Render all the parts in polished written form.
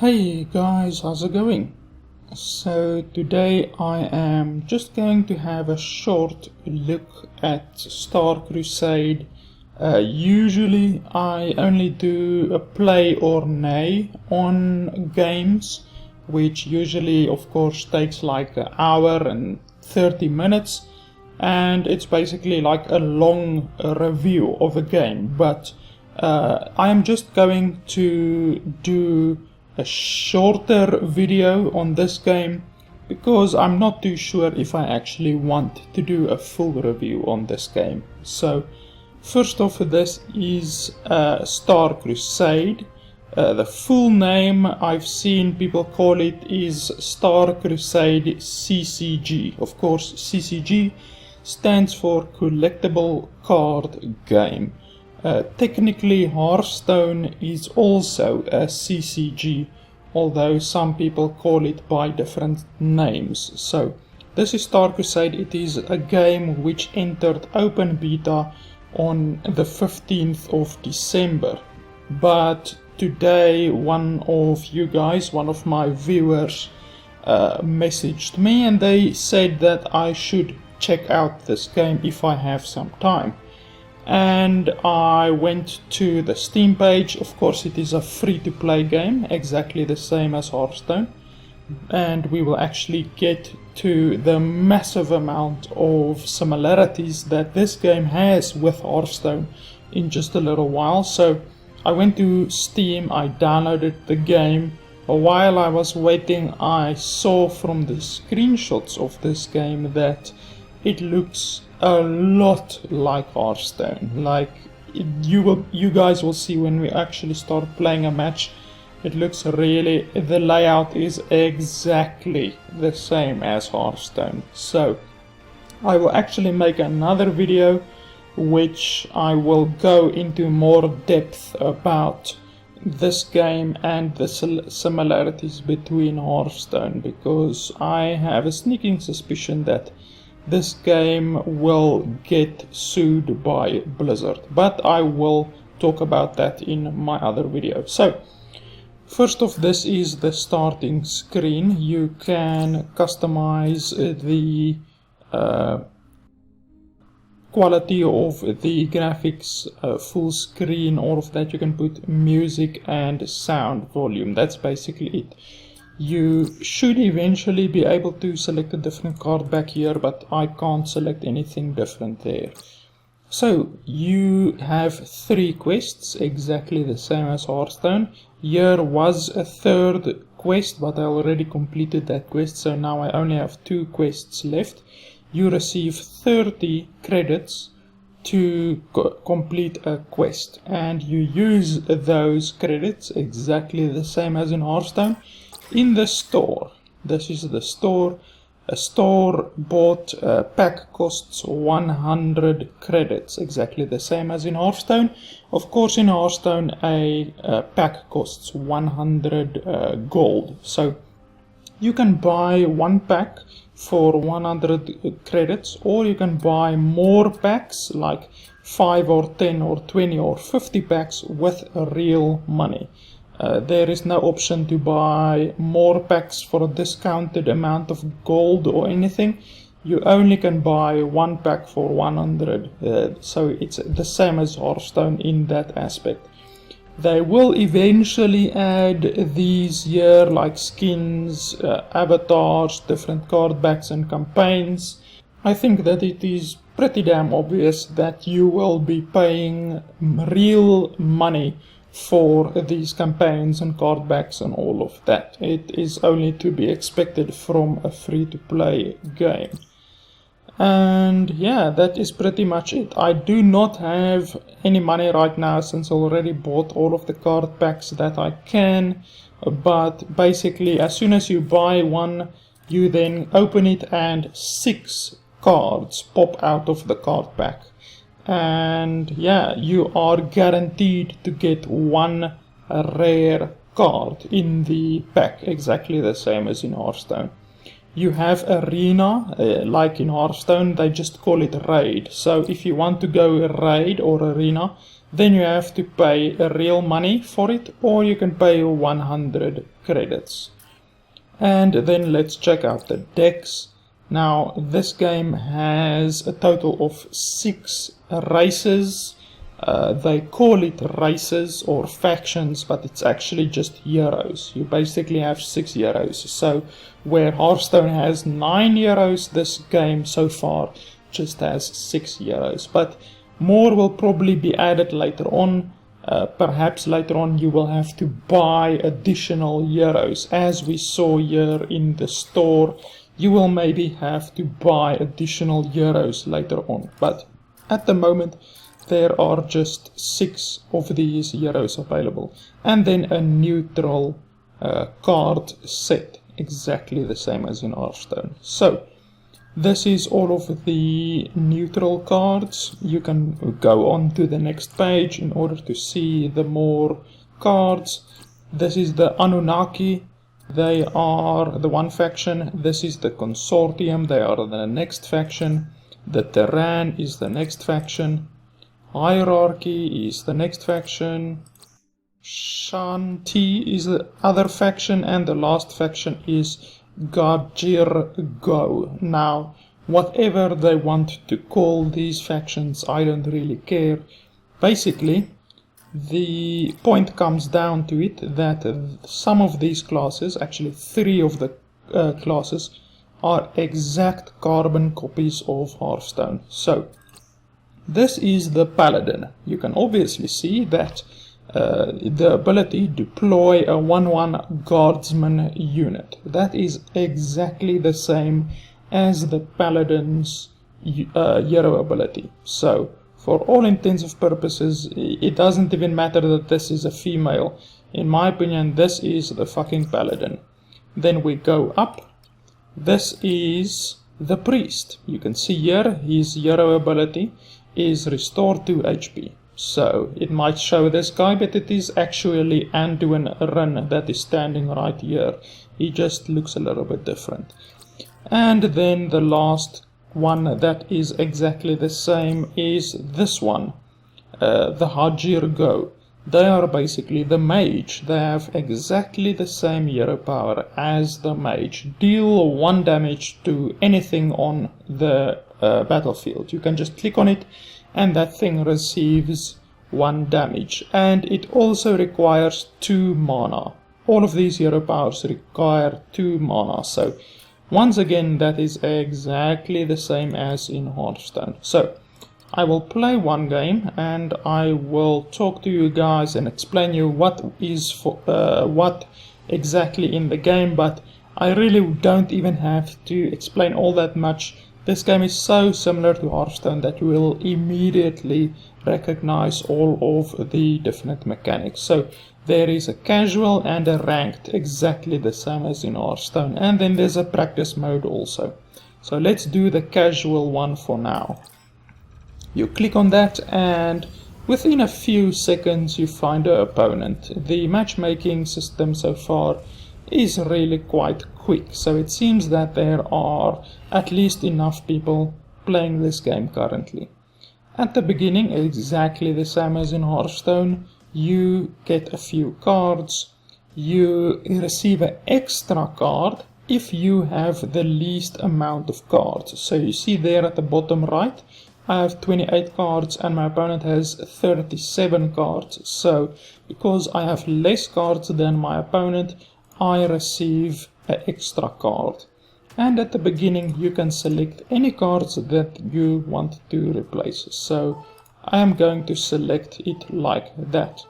Hey guys, how's it going? So today I am just going to have a short look at Star Crusade. Usually I only do a play or nay on games, which usually of course takes like an hour and 30 minutes, and it's basically like a long review of a game, but I am just going to do a shorter video on this game because I'm not too sure if I actually want to do a full review on this game. So first off, this is Star Crusade. The full name I've seen people call it is Star Crusade CCG. Of course, CCG stands for Collectible Card Game. Technically, Hearthstone is also a CCG, although some people call it by different names. So, this is Star Crusade. It is a game which entered open beta on the 15th of December. But today, one of my viewers, messaged me and they said that I should check out this game if I have some time. And I went to the Steam page. Of course, it is a free-to-play game, exactly the same as Hearthstone. And we will actually get to the massive amount of similarities that this game has with Hearthstone in just a little while. So I went to Steam, I downloaded the game. While I was waiting, I saw from the screenshots of this game that it looks a lot like Hearthstone. Like you guys will see when we actually start playing a match. It looks really, the layout is exactly the same as Hearthstone. So I will actually make another video which I will go into more depth about this game and the similarities between Hearthstone, because I have a sneaking suspicion that this game will get sued by Blizzard, but I will talk about that in my other video. So, first off, this is the starting screen. You can customize the quality of the graphics, full screen, all of that. You can put music and sound volume. That's basically it. You should eventually be able to select a different card back here, but I can't select anything different there. So you have 3 quests, exactly the same as Hearthstone. Here was a 3rd quest, but I already completed that quest, so now I only have 2 quests left. You receive 30 credits to complete a quest, and you use those credits exactly the same as in Hearthstone in the store. This is the store. A store bought pack costs 100 credits, exactly the same as in Hearthstone. Of course, in Hearthstone a pack costs 100 gold. So you can buy one pack for 100 credits, or you can buy more packs, like 5 or 10 or 20 or 50 packs with real money. There is no option to buy more packs for a discounted amount of gold or anything. You only can buy one pack for 100, so it's the same as Hearthstone in that aspect. They will eventually add these here, like skins, avatars, different card backs and campaigns. I think that it is pretty damn obvious that you will be paying real money for these campaigns and card backs and all of that. It is only to be expected from a free-to-play game. And yeah, that is pretty much it. I do not have any money right now since I already bought all of the card packs that I can, but basically as soon as you buy one, you then open it and 6 cards pop out of the card pack. And yeah, you are guaranteed to get one rare card in the pack, exactly the same as in Hearthstone. You have arena, like in Hearthstone, they just call it raid. So if you want to go raid or arena, then you have to pay real money for it, or you can pay 100 credits. And then let's check out the decks. Now, this game has a total of 6 races. They call it races or factions, but it's actually just heroes. You basically have 6 heroes. So, where Hearthstone has 9 heroes, this game so far just has 6 heroes. But more will probably be added later on. Perhaps later on you will have to buy additional heroes. As we saw here in the store, you will maybe have to buy additional heroes later on. But at the moment, there are just 6 of these heroes available. And then a neutral card set, exactly the same as in Hearthstone. So, this is all of the neutral cards. You can go on to the next page in order to see the more cards. This is the Anunnaki. They are the one faction. This is the Consortium. They are the next faction. The Terran is the next faction. Hierarchy is the next faction. Shanti is the other faction. And the last faction is Gajir Go. Now, whatever they want to call these factions, I don't really care. Basically, the point comes down to it that some of these classes, actually 3 of the classes, are exact carbon copies of Hearthstone. So, this is the Paladin. You can obviously see that the ability to deploy a 1/1 guardsman unit. That is exactly the same as the Paladin's hero ability. So, for all intents and purposes, it doesn't even matter that this is a female. In my opinion, this is the fucking Paladin. Then we go up. This is the Priest. You can see here, his hero ability is restored to HP. So, it might show this guy, but it is actually Anduin Run that is standing right here. He just looks a little bit different. And then the last one that is exactly the same is this one, the Hajir Go. They are basically the mage. They have exactly the same hero power as the mage. Deal 1 damage to anything on the battlefield. You can just click on it and that thing receives 1 damage. And it also requires 2 mana. All of these hero powers require 2 mana. So, once again, that is exactly the same as in Hearthstone. So, I will play one game and I will talk to you guys and explain you what is what exactly in the game, but I really don't even have to explain all that much. This game is so similar to Hearthstone that you will immediately recognize all of the different mechanics. So there is a casual and a ranked, exactly the same as in Hearthstone, and then there's a practice mode also. So let's do the casual one for now. You click on that and within a few seconds you find an opponent. The matchmaking system so far is really quite quick, so it seems that there are at least enough people playing this game currently. At the beginning, exactly the same as in Hearthstone, you get a few cards. You receive an extra card if you have the least amount of cards. So you see there at the bottom right, I have 28 cards and my opponent has 37 cards. So because I have less cards than my opponent, I receive an extra card. And at the beginning you can select any cards that you want to replace. So I am going to select it like that.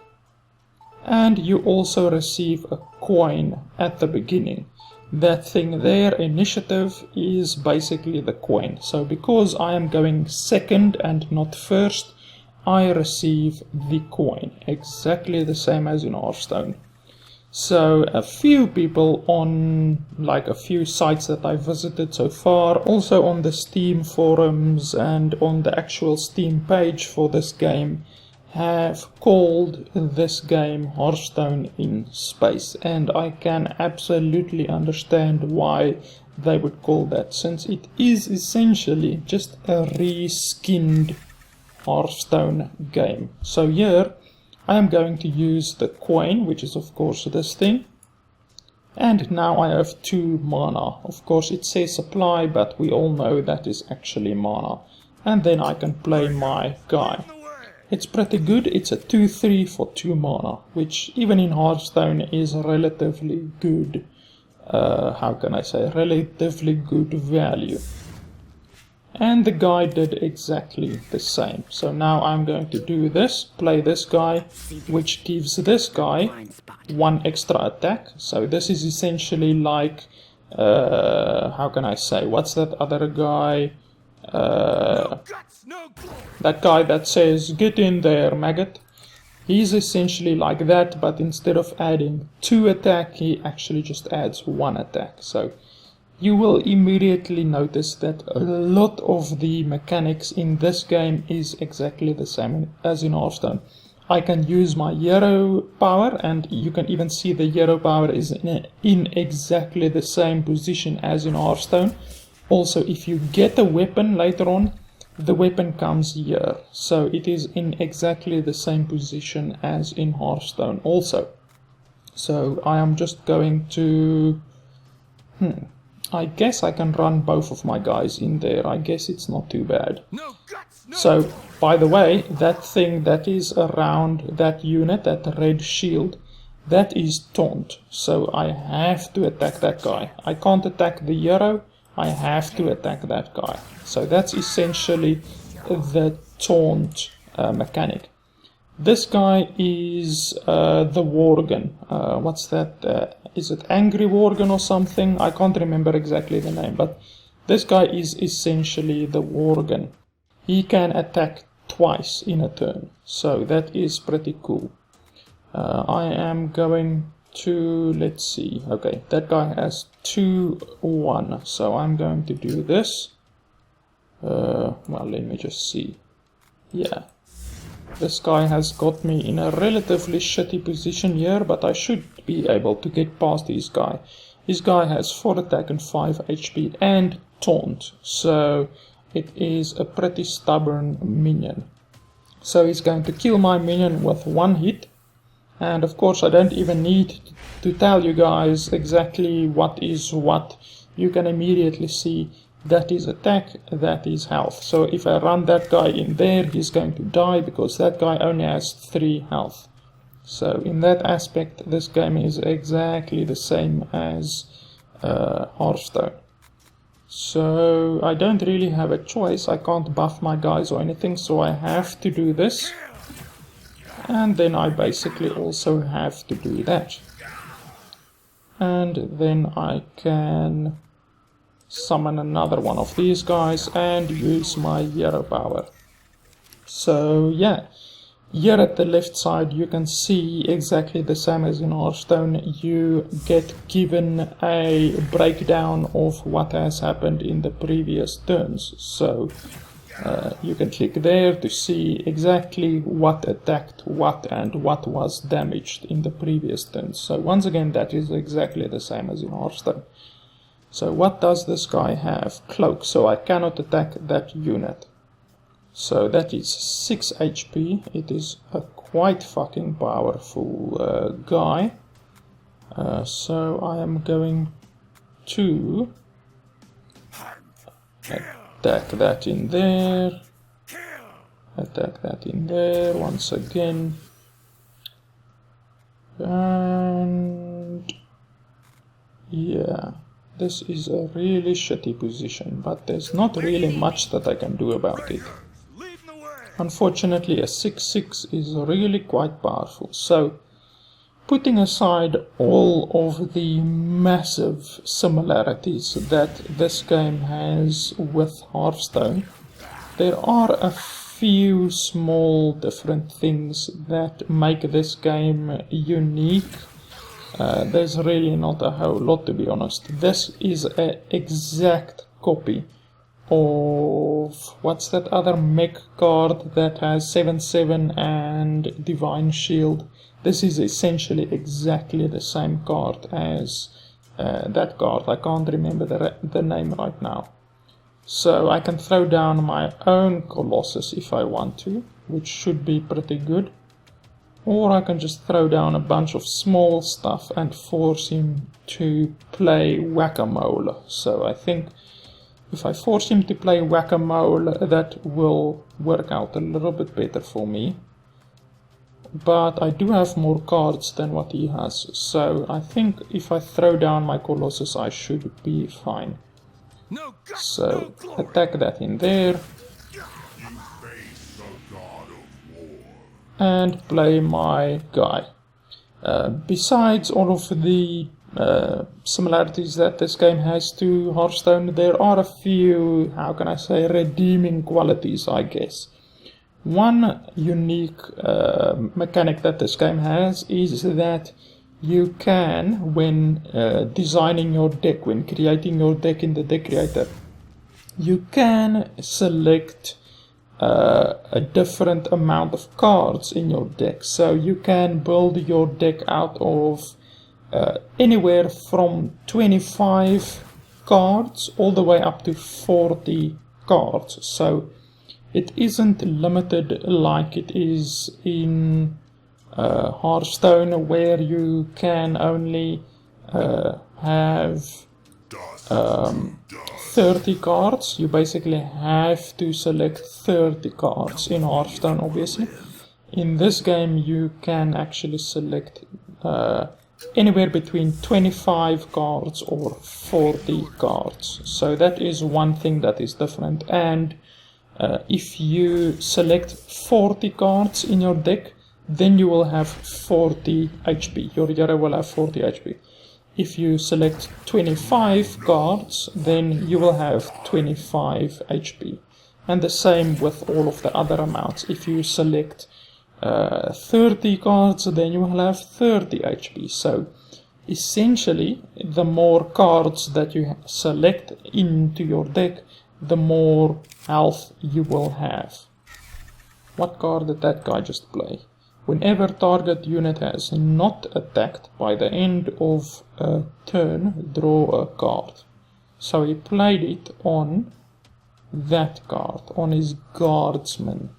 And you also receive a coin at the beginning. That thing there, initiative, is basically the coin. So because I am going second and not first, I receive the coin. Exactly the same as in Hearthstone. So a few people on like a few sites that I visited so far, also on the Steam forums and on the actual Steam page for this game, have called this game Hearthstone in Space, and I can absolutely understand why they would call that, since it is essentially just a reskinned Hearthstone game. So here I am going to use the coin, which is of course this thing. And now I have 2 mana. Of course it says supply, but we all know that is actually mana. And then I can play my guy. It's pretty good. It's a 2/3 for 2 mana, which even in Hearthstone is relatively good. How can I say? Relatively good value. And the guy did exactly the same. So now I'm going to do this, play this guy, which gives this guy 1 extra attack. So this is essentially like, how can I say, what's that other guy? That guy that says, get in there, maggot. He's essentially like that, but instead of adding 2 attack, he actually just adds 1 attack. So you will immediately notice that a lot of the mechanics in this game is exactly the same as in Hearthstone. I can use my hero power, and you can even see the hero power is in exactly the same position as in Hearthstone. Also, if you get a weapon later on, the weapon comes here. So it is in exactly the same position as in Hearthstone also. So I am just going to... I guess I can run both of my guys in there. I guess it's not too bad. So, by the way, that thing that is around that unit, that red shield, that is taunt. So I have to attack that guy. I can't attack the hero. I have to attack that guy. So that's essentially the taunt mechanic. This guy is the Worgen. What's that? Is it Angry Worgen or something? I can't remember exactly the name, but this guy is essentially the Worgen. He can attack twice in a turn, so that is pretty cool. I am going to, let's see, okay, that guy has 2/1, so I'm going to do this. Well, let me just see. Yeah. This guy has got me in a relatively shitty position here, but I should be able to get past this guy. This guy has 4 attack and 5 HP and taunt, so it is a pretty stubborn minion. So he's going to kill my minion with 1 hit, and of course I don't even need to tell you guys exactly what is what. You can immediately see that is attack, that is health. So if I run that guy in there, he's going to die because that guy only has 3 health. So in that aspect, this game is exactly the same as Hearthstone. So I don't really have a choice. I can't buff my guys or anything, so I have to do this. And then I basically also have to do that. And then I can summon another one of these guys and use my hero power. So yeah, here at the left side you can see exactly the same as in Hearthstone. You get given a breakdown of what has happened in the previous turns. So you can click there to see exactly what attacked what and what was damaged in the previous turns. So once again, that is exactly the same as in Hearthstone. So what does this guy have? Cloak, so I cannot attack that unit. So that is 6 HP. It is a quite fucking powerful guy. So I am going to attack that in there. Attack that in there once again. And yeah. This is a really shitty position, but there's not really much that I can do about it. Unfortunately, a 6/6 is really quite powerful. So, putting aside all of the massive similarities that this game has with Hearthstone, there are a few small different things that make this game unique. There's really not a whole lot, to be honest. This is an exact copy of, what's that other mech card that has 7/7 and Divine Shield? This is essentially exactly the same card as that card. I can't remember the name right now. So I can throw down my own Colossus if I want to, which should be pretty good. Or I can just throw down a bunch of small stuff and force him to play Whack-A-Mole. So I think if I force him to play Whack-A-Mole, that will work out a little bit better for me. But I do have more cards than what he has, so I think if I throw down my Colossus I should be fine. So attack that in there. And play my guy. Besides all of the similarities that this game has to Hearthstone, there are a few, how can I say, redeeming qualities, I guess. One unique mechanic that this game has is that you can, when designing your deck, when creating your deck in the deck creator, you can select a different amount of cards in your deck. So you can build your deck out of anywhere from 25 cards all the way up to 40 cards. So it isn't limited like it is in Hearthstone, where you can only have 30 cards. You basically have to select 30 cards in Hearthstone, obviously. In this game you can actually select anywhere between 25 cards or 40 cards. So that is one thing that is different. And if you select 40 cards in your deck, then you will have 40 HP. Your hero will have 40 HP. If you select 25 cards, then you will have 25 HP. And the same with all of the other amounts. If you select 30 cards, then you will have 30 HP. So essentially, the more cards that you select into your deck, the more health you will have. What card did that guy just play? Whenever target unit has not attacked by the end of a turn, draw a card. So he played it on that card, on his guardsman.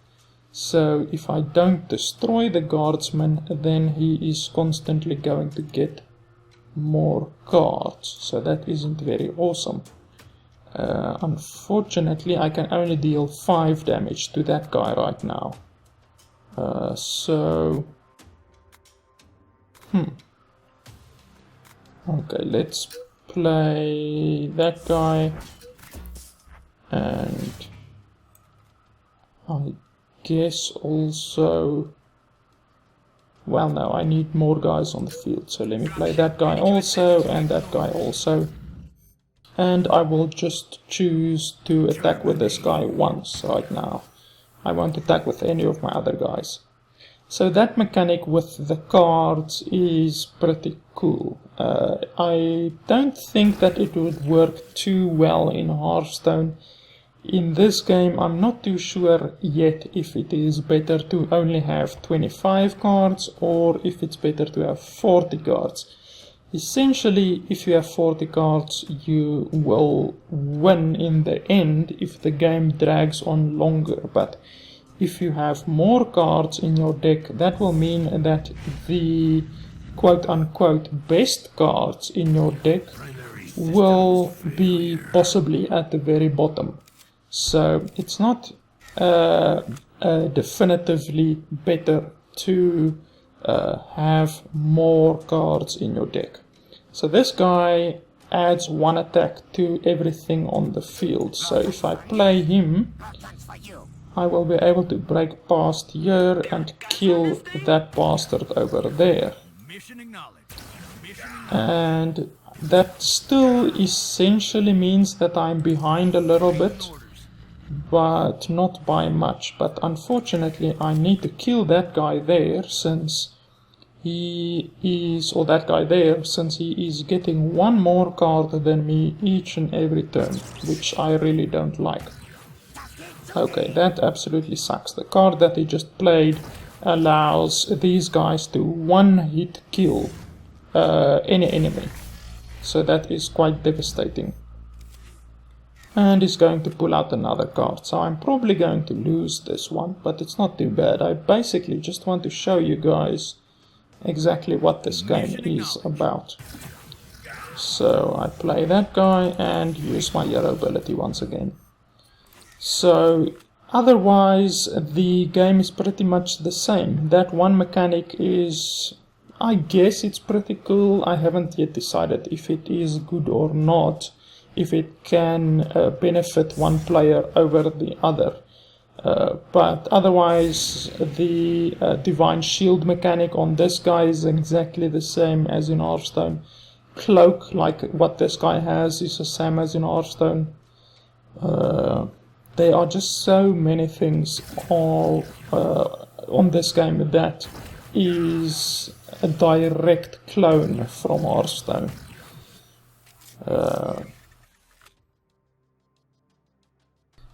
So if I don't destroy the guardsman, then he is constantly going to get more cards. So that isn't very awesome. Unfortunately, I can only deal 5 damage to that guy right now. Okay, let's play that guy, and I guess also, well, no, I need more guys on the field, so let me play that guy also, and that guy also. And I will just choose to attack with this guy once right now. I won't attack with any of my other guys. So that mechanic with the cards is pretty cool. I don't think that it would work too well in Hearthstone. In this game, I'm not too sure yet if it is better to only have 25 cards or if it's better to have 40 cards. Essentially, if you have 40 cards, you will win in the end if the game drags on longer. But if you have more cards in your deck, that will mean that the quote-unquote best cards in your deck will be possibly at the very bottom. So it's not definitively better to have more cards in your deck. So this guy adds 1 attack to everything on the field. So if I play him, I will be able to break past here and kill that bastard over there. And that still essentially means that I'm behind a little bit, but not by much. But unfortunately I need to kill that guy there since he is, or that guy there, since he is getting 1 more card than me each and every turn, which I really don't like. Okay, that absolutely sucks. The card that he just played allows these guys to 1-hit kill any enemy. So that is quite devastating. And he's going to pull out another card. So I'm probably going to lose this one, but it's not too bad. I basically just want to show you guys exactly what this game is about. So I play that guy and use my hero ability once again. So otherwise the game is pretty much the same. That one mechanic is, I guess it's pretty cool. I haven't yet decided if it is good or not, if it can benefit one player over the other. But otherwise the Divine Shield mechanic on this guy is exactly the same as in Hearthstone. Cloak, like what this guy has, is the same as in Hearthstone. There are just so many things all on this game that is a direct clone from Hearthstone.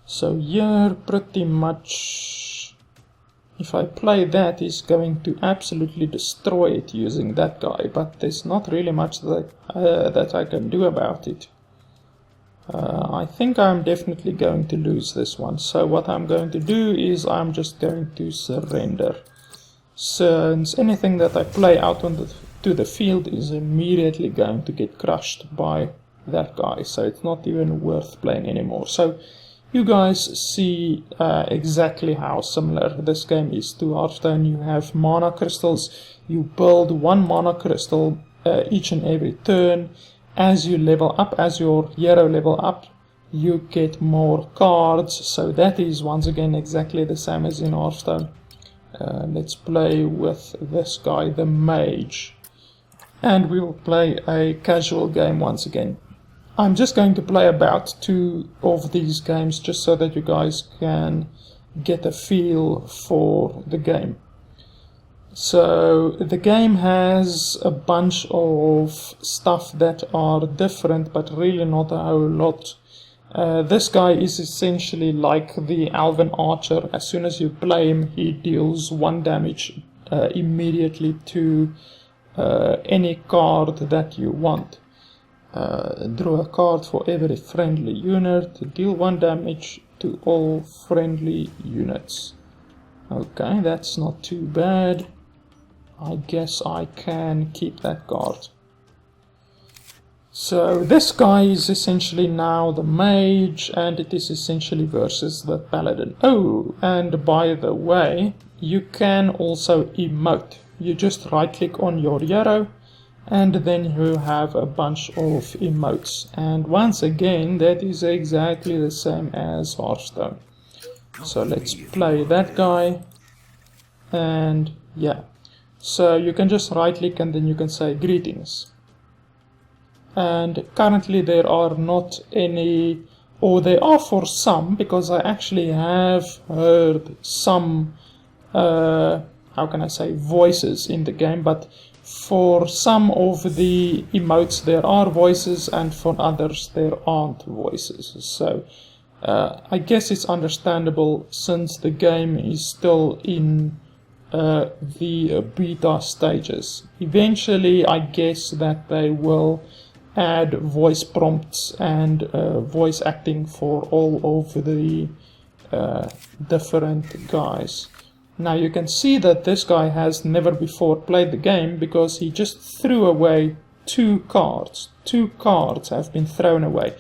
So here pretty much, if I play that, he's going to absolutely destroy it using that guy, but there's not really much that I can do about it. I think I'm definitely going to lose this one, so what I'm going to do is I'm just going to surrender. Since anything that I play out to the field is immediately going to get crushed by that guy, so it's not even worth playing anymore. So you guys see exactly how similar this game is to Hearthstone. You have mana crystals, you build one mana crystal each and every turn. As you level up, as your hero level up, you get more cards, so that is once again exactly the same as in Hearthstone. Let's play with this guy, the mage, and we will play a casual game once again. I'm just going to play about 2 of these games just so that you guys can get a feel for the game. So the game has a bunch of stuff that are different, but really not a whole lot. This guy is essentially like the Elven Archer. As soon as you play him, he deals 1 damage immediately to any card that you want. Draw a card for every friendly unit, deal 1 damage to all friendly units. Okay, that's not too bad. I guess I can keep that card. So this guy is essentially now the mage, and it is essentially versus the paladin. Oh, and by the way, you can also emote. You just right click on your hero and then you have a bunch of emotes, and once again that is exactly the same as Hearthstone. So let's play that guy, and yeah, so you can just right click and then you can say greetings. And currently there are not any, or there are for some, because I actually have heard some how can I say, voices in the game, but for some of the emotes there are voices and for others there aren't voices. So I guess it's understandable since the game is still in the beta stages. Eventually I guess that they will add voice prompts and voice acting for all of the different guys. Now you can see that this guy has never before played the game because he just threw away 2 cards. 2 cards have been thrown away.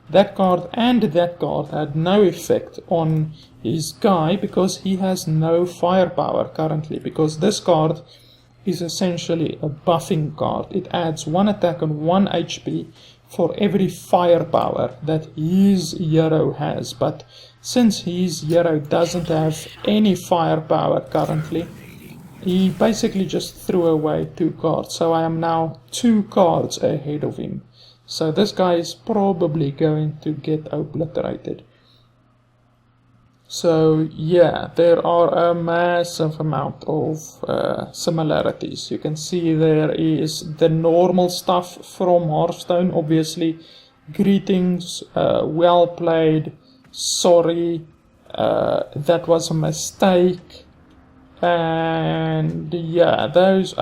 That card and that card had no effect on his guy because he has no firepower currently, because this card is essentially a buffing card. It adds 1 attack and 1 HP for every firepower that his hero has, but since his hero doesn't have any firepower currently, he basically just threw away 2 cards, so I am now 2 cards ahead of him. So this guy is probably going to get obliterated. So yeah, there are a massive amount of similarities. You can see there is the normal stuff from Hearthstone, obviously. Greetings, well played, sorry, that was a mistake, and yeah, those,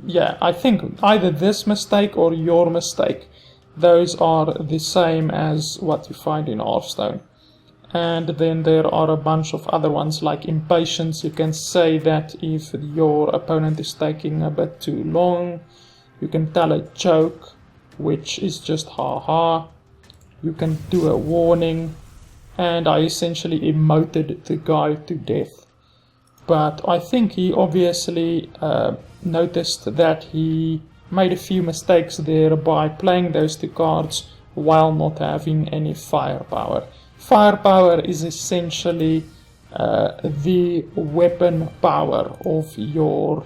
yeah, I think either this mistake or your mistake, those are the same as what you find in Hearthstone. And then there are a bunch of other ones like impatience. You can say that if your opponent is taking a bit too long. You can tell a joke, which is just haha. You can do a warning. And I essentially emoted the guy to death. But I think he obviously noticed that he made a few mistakes there by playing those two cards while not having any firepower. Firepower is essentially the weapon power of your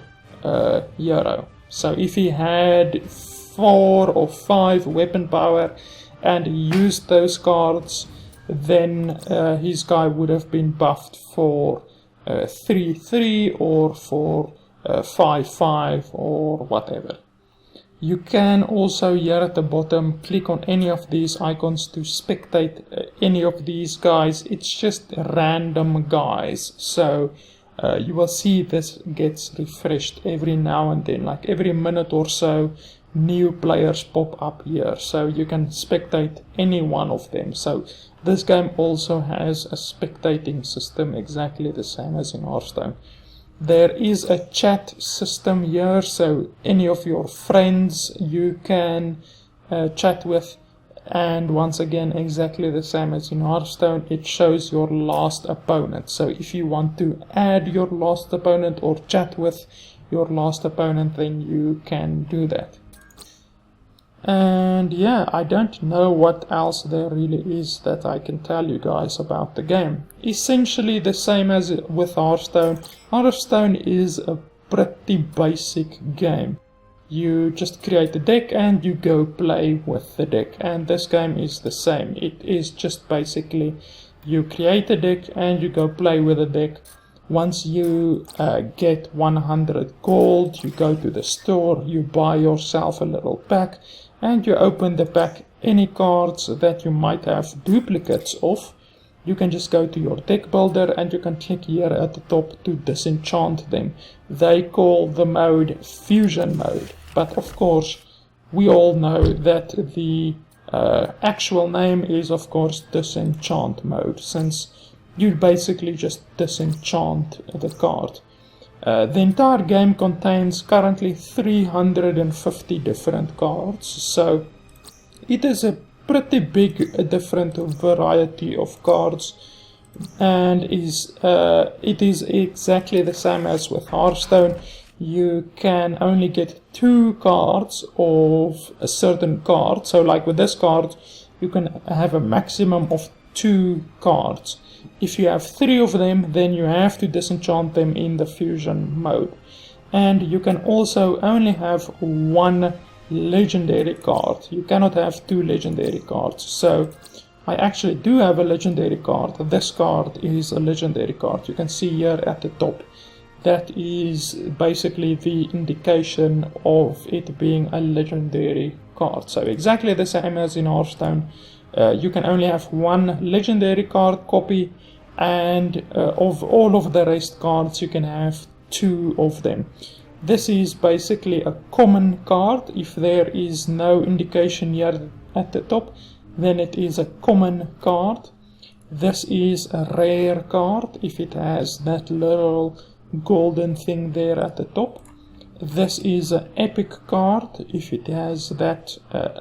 hero. So if he had 4 or 5 weapon power and he used those cards, then his guy would have been buffed for 3-3 or for 5-5 or whatever. You can also here at the bottom click on any of these icons to spectate any of these guys. It's just random guys, so you will see this gets refreshed every now and then, like every minute or so new players pop up here, so you can spectate any one of them. So this game also has a spectating system exactly the same as in Hearthstone. There is a chat system here, so any of your friends you can chat with, and once again exactly the same as in Hearthstone, it shows your last opponent. So if you want to add your last opponent or chat with your last opponent, then you can do that. And yeah, I don't know what else there really is that I can tell you guys about the game. Essentially the same as with Hearthstone. Hearthstone is a pretty basic game. You just create a deck and you go play with the deck. And this game is the same. It is just basically you create a deck and you go play with a deck. Once you get 100 gold, you go to the store, you buy yourself a little pack, and you open the pack. Any cards that you might have duplicates of, you can just go to your deck builder and you can click here at the top to disenchant them. They call the mode fusion mode, but of course we all know that the actual name is of course disenchant mode, since you basically just disenchant the card. The entire game contains currently 350 different cards, so it is a pretty big different variety of cards, and it is exactly the same as with Hearthstone. You can only get 2 cards of a certain card, so like with this card you can have a maximum of 2 cards. If you have 3 of them, then you have to disenchant them in the fusion mode. And you can also only have 1 legendary card. You cannot have 2 legendary cards. So I actually do have a legendary card. This card is a legendary card. You can see here at the top. That is basically the indication of it being a legendary card. So exactly the same as in Hearthstone. You can only have 1 legendary card copy, and of all of the rest cards you can have 2 of them. This is basically a common card. If there is no indication here at the top, then it is a common card. This is a rare card if it has that little golden thing there at the top. This is an epic card if it has that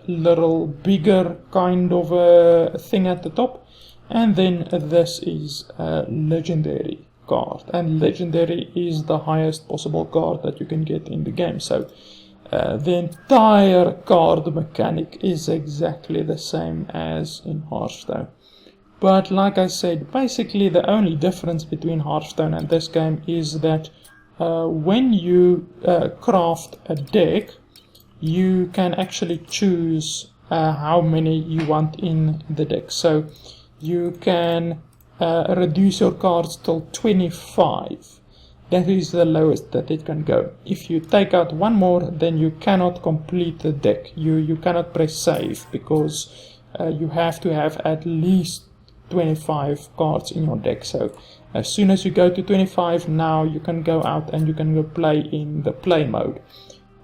little bigger kind of a thing at the top. And then this is a legendary card, and legendary is the highest possible card that you can get in the game. So the entire card mechanic is exactly the same as in Hearthstone. But like I said, basically the only difference between Hearthstone and this game is that when you craft a deck, you can actually choose how many you want in the deck. So you can reduce your cards till 25. That is the lowest that it can go. If you take out 1 more, then you cannot complete the deck. You cannot press save, because you have to have at least 25 cards in your deck. So as soon as you go to 25, now you can go out and you can go play in the play mode.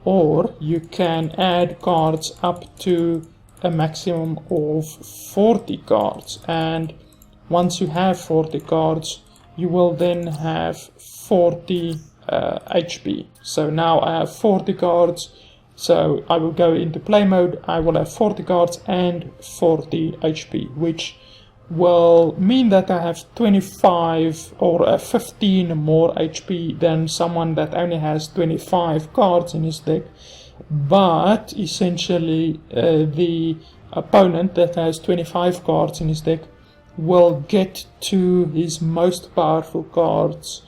Or you can add cards up to a maximum of 40 cards, and once you have 40 cards you will then have 40 HP. So now I have 40 cards, so I will go into play mode, I will have 40 cards and 40 HP, which will mean that I have 25 or 15 more HP than someone that only has 25 cards in his deck. But essentially the opponent that has 25 cards in his deck will get to his most powerful cards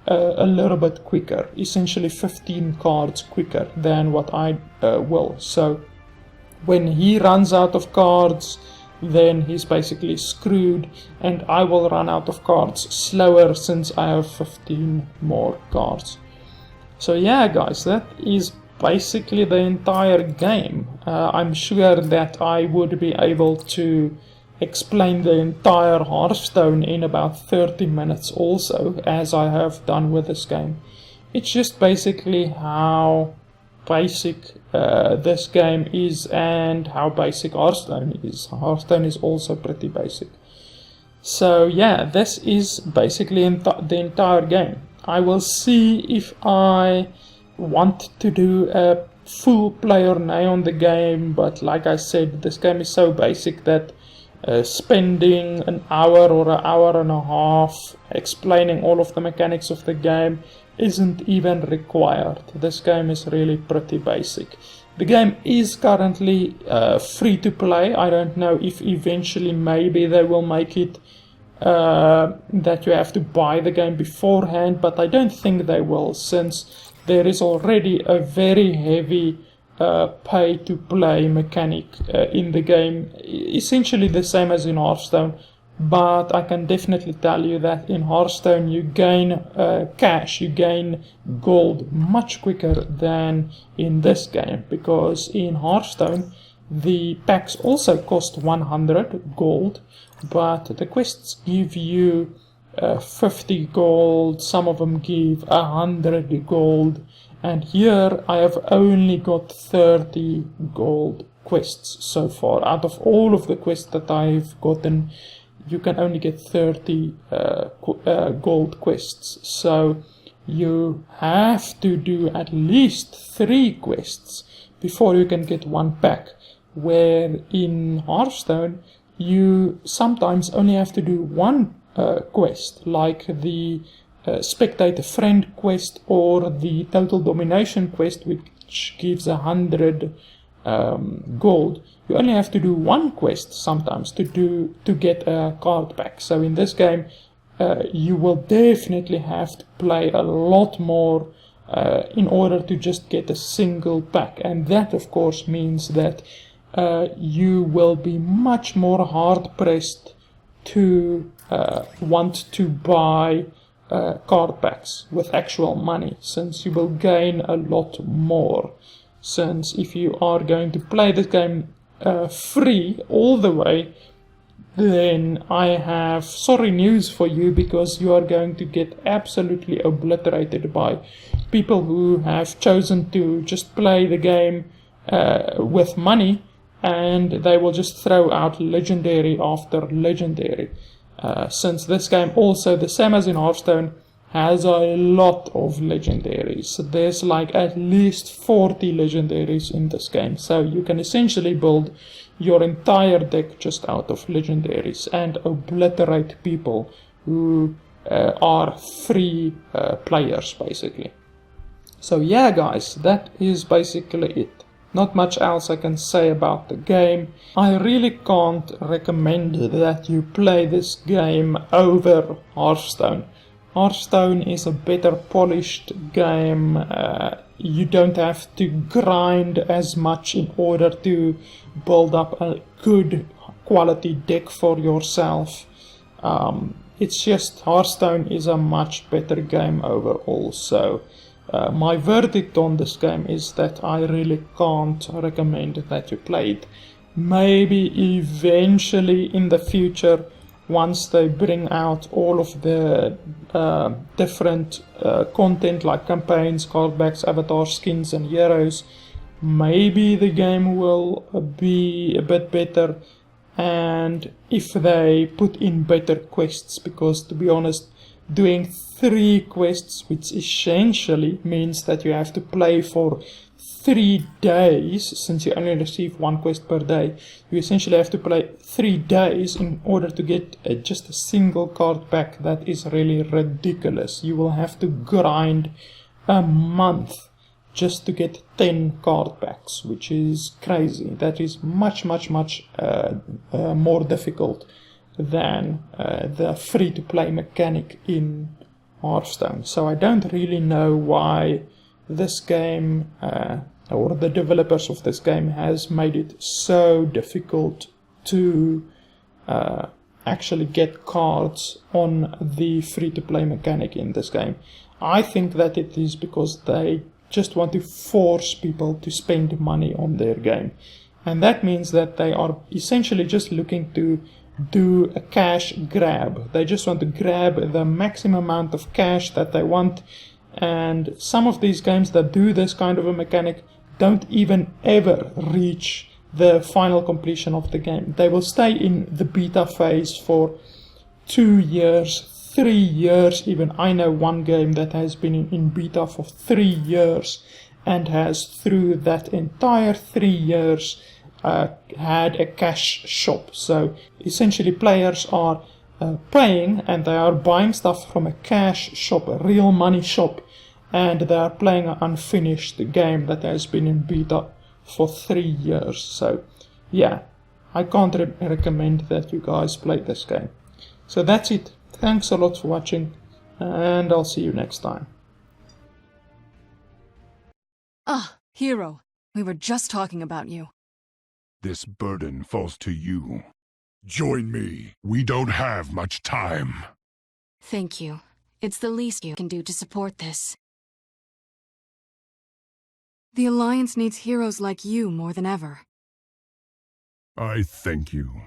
a little bit quicker, essentially 15 cards quicker than what I will. So when he runs out of cards, then he's basically screwed, and I will run out of cards slower since I have 15 more cards. So yeah guys, that is basically the entire game. I'm sure that I would be able to explain the entire Hearthstone in about 30 minutes also, as I have done with this game. It's just basically how basic this game is and how basic Hearthstone is. Hearthstone is also pretty basic. So yeah, this is basically the entire game. I will see if I want to do a full player Neigh on the game, but like I said, this game is so basic that spending an hour or an hour and a half explaining all of the mechanics of the game isn't even required. This game is really pretty basic. The game is currently free to play. I don't know if eventually maybe they will make it that you have to buy the game beforehand, but I don't think they will, since there is already a very heavy pay to play mechanic in the game, essentially the same as in Hearthstone. But I can definitely tell you that in Hearthstone you gain cash, you gain gold much quicker than in this game, because in Hearthstone the packs also cost 100 gold, but the quests give you 50 gold, some of them give 100 gold, and here I have only got 30 gold quests so far. Out of all of the quests that I've gotten, you can only get 30 gold quests. So you have to do at least 3 quests before you can get one pack, where in Hearthstone you sometimes only have to do one quest, like the Spectate a Friend quest or the Total Domination quest, which gives 100 gold. You only have to do one quest sometimes to get a card pack. So in this game you will definitely have to play a lot more in order to just get a single pack, and that of course means that you will be much more hard pressed to want to buy card packs with actual money, since you will gain a lot more. Since if you are going to play this game free all the way, then I have sorry news for you, because you are going to get absolutely obliterated by people who have chosen to just play the game with money, and they will just throw out legendary after legendary. Since this game also, the same as in Hearthstone, has a lot of legendaries. There's like at least 40 legendaries in this game, so you can essentially build your entire deck just out of legendaries and obliterate people who are free players basically. So yeah guys, that is basically it. Not much else I can say about the game. I really can't recommend that you play this game over Hearthstone. Hearthstone is a better polished game. You don't have to grind as much in order to build up a good quality deck for yourself. It's just Hearthstone is a much better game overall. So my verdict on this game is that I really can't recommend that you play it. Maybe eventually in the future, once they bring out all of the different content like campaigns, card backs, avatar skins and heroes, maybe the game will be a bit better, and if they put in better quests, because to be honest, doing 3 quests, which essentially means that you have to play for 3 days, since you only receive 1 quest per day, you essentially have to play 3 days in order to get just a single card pack. That is really ridiculous. You will have to grind a month just to get 10 card packs, which is crazy. That is much more difficult than the free-to-play mechanic in Hearthstone. So I don't really know why this game, or the developers of this game, has made it so difficult to actually get cards on the free-to-play mechanic in this game. I think that it is because they just want to force people to spend money on their game. And that means that they are essentially just looking to do a cash grab. They just want to grab the maximum amount of cash that they want. And some of these games that do this kind of a mechanic don't even ever reach the final completion of the game. They will stay in the beta phase for 2 years, 3 years even. I know one game that has been in beta for 3 years and has, through that entire 3 years, had a cash shop. So essentially players are playing and they are buying stuff from a cash shop, a real money shop, and they are playing an unfinished game that has been in beta for 3 years. So yeah, I can't recommend that you guys play this game. So that's it. Thanks a lot for watching, and I'll see you next time. Ah, Hero, we were just talking about you. This burden falls to you. Join me. We don't have much time. Thank you. It's the least you can do to support this. The Alliance needs heroes like you more than ever. I thank you.